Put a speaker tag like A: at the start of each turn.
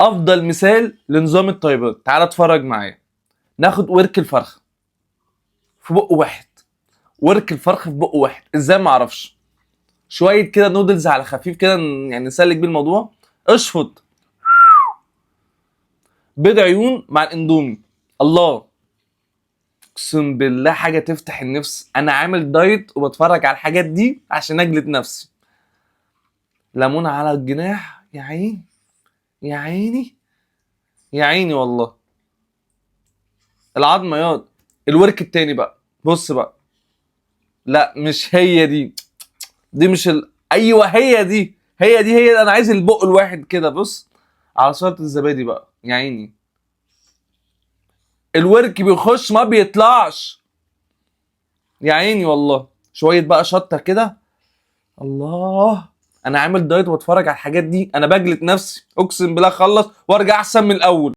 A: افضل مثال لنظام الطيبات، تعال اتفرج معايا. ناخد ورك الفرخه في بق واحد، ورك الفرخه في بق واحد، ازاي ما اعرفش. شويه كده نودلز على خفيف كده، يعني نسلك بيه الموضوع. اشفط بيض عيون مع الاندومي، الله، اقسم بالله حاجه تفتح النفس. انا عامل دايت وبتفرج على الحاجات دي عشان اجلد نفسي. ليمون على الجناح، يا عيني يا عيني يا عيني والله. العظمه ياض. الورك التاني بقى، بص بقى. لا مش هي دي، دي مش ايوه هي دي، هي انا عايز البق الواحد كده، بص على سلطه الزبادي بقى، يا عيني. الورك بيخش ما بيطلعش، يا عيني والله. شويه بقى شطه كده، الله. انا عامل دايت واتفرج على الحاجات دي، انا بجلد نفسي اقسم بالله، اخلص وارجع احسن من الاول.